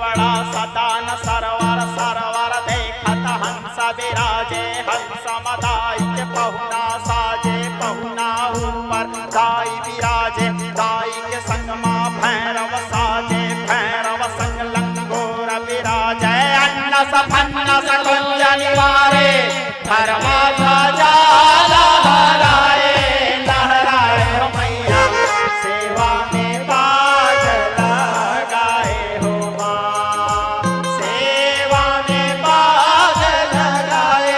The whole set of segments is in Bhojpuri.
बड़ा सदान सरवर सरवर देखत हंस विराजे हंस मदाई के पहुना साजे पहुना ऊपर दाई विराजे दाई के संग माँ भैरव साजे भैरव संग लंगोर विराजे अन्न सफन्न सकुंज निवारे धर्मा ध्वजा लहराए लहराए हो मैया सेवा में बाज लगाए हो माँ सेवा में बाज लगाए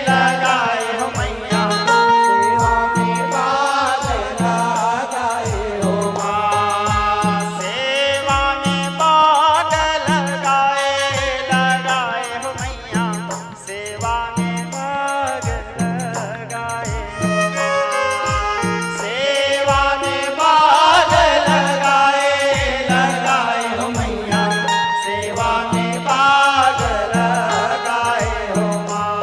लगाए हो मैया सेवा में बाज लगाए हो माँ सेवा में बाज लगाए लगाए हो मैया सेवा में बाज लगाए हो माँ सेवा में बाज लगाए लगाए हो मैया सेवा में बाज लगाए हो माँ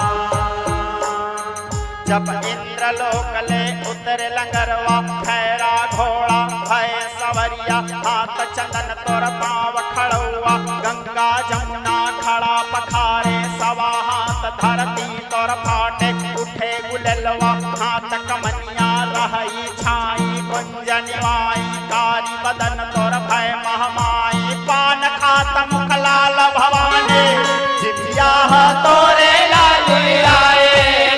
जब इंद्रलोक ले उतरे लंगरवा खैरा घोड़ा भय सवरिया हाथ चंदन तोर पाँव खड़ुआ गंगा जमुना खड़ा पखारे सवा हाथ धरती तोर फाटे उठे गुललवा हाथ कमनिया रही छाई कुंज निवाई कारी बदन तोर भय महमाई पान खात मुख लाल भवानी जितिया तोरे ललियाए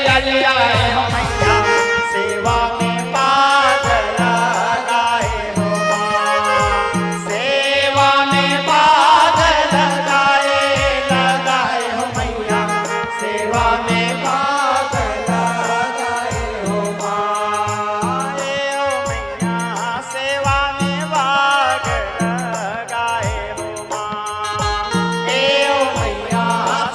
ललियाए हो मैया सेवा में बाज लगाए हो माँ सेवा में बाज लगाए लगाए हो मैया सेवा में बाज लगाए हो माँ ए ओ मैया सेवा में बाज लगाए हो माँ ए ओ मैया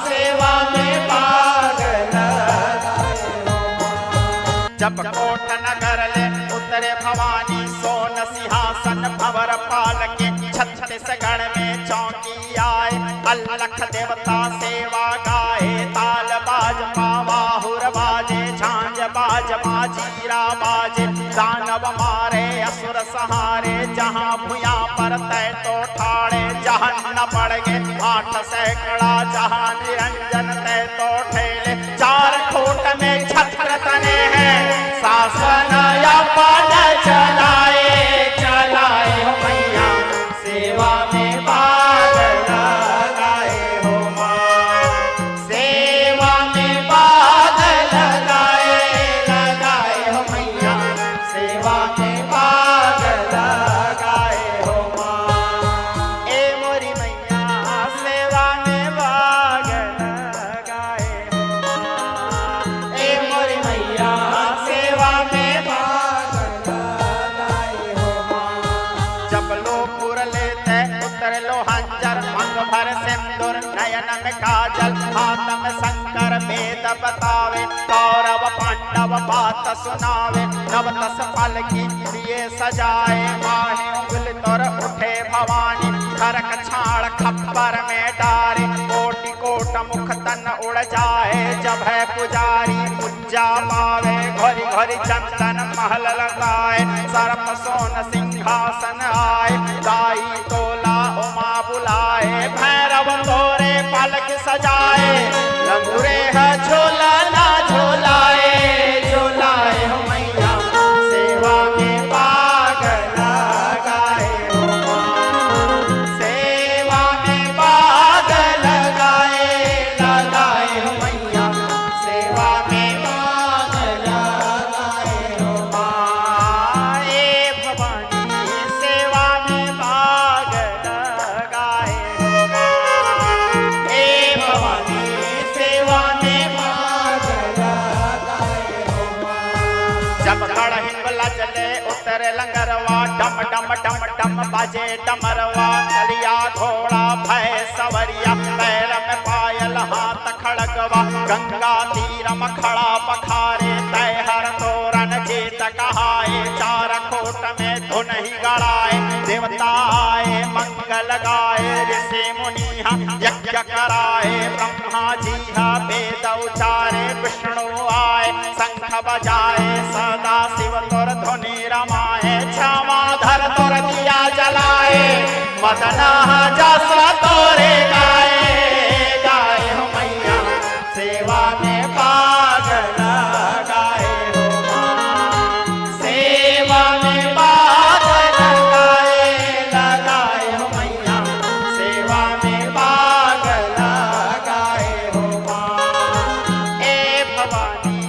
सेवा में बाज लगाए हो माँ जब कोट नगर ले उतरे भवानी सोन सिंहासन भवर पाल के छत्तीसगढ़ में चौकी आए अलख देवता सेवा गाए ताल बाज पावाहुर बाजे झांझ बाज माजीरा बाजे दानव मारे असुर सहारे जहाँ भुया पर तय तो ठाड़े जहाँ न पड़ गए 8 सैकड़ा जहाँ निरंजन तय तो ठेले चार खोट में छत्र तने हैं शासन अपन चलाए चलाए हो मैया सेवा में बाज लगाए हो माँ सेवा में बाज लगाए लगाए हो मैया सेवा में बाज लगाए हो माँ ए मोरी मैया सेवा में बाज लगाए हो माँ ए मोरी मैया सेवा में बाज लगाए हो माँ जब लोपुर लेते उतर लो हंजर अंग भर सिंदूर नयन में काजल हाथ में शंकर वेद बतावे कौरव पांडव बात सुनावे नवदस फल की लिए सजाए माहे उंगल तोर उठे भवानी खरक छाड़ खप्पर में डारे कोटि कोट मुख तन उड़ जाए जब है पुजारी पूजा पावे घोरी घोरी चंदन महल लगाए सर्प सोन सिंहासन आए दाई तोला उमा बुलाए भैरव तोरे पलक सजाए लंगुरे है झोला ना झोलाए झोलाए हो मैया सेवा में बाग लगाए हो माँ सेवा में बाग लगाए लगाए हो मैया सेवा में बाग लगाए हो माँ ए भवानी सेवा में बाग लगाए हो माँ ए भवानी सेवा में बाग लगाए हो माँ जब गढ़ चले उतर लंगरवा डम डम डम डम बाजे डमरवा चलिया घोड़ा भय सवरिया पैर में पायल हाथ खड़गवा गंगा तीर खड़ा पखारे तय हर तोरन जीत कहाए चार कोट में धुन ही गड़ाए देवता आए मंगल गाए ऋषि मुनिहा यज्ञ कराए ब्रह्मा जी वेद उचारे विष्णु आए शंख बजाए सदा शिव तोर ध्वनि रमाए क्षमा धर तोर दिया जलाए मदना जसवा तोरे गाए गाए हो मैया सेवा में पागल गाए हो माँ सेवा में पागल लगाए हो मैया सेवा में पागल गाए हो माँ ए भवानी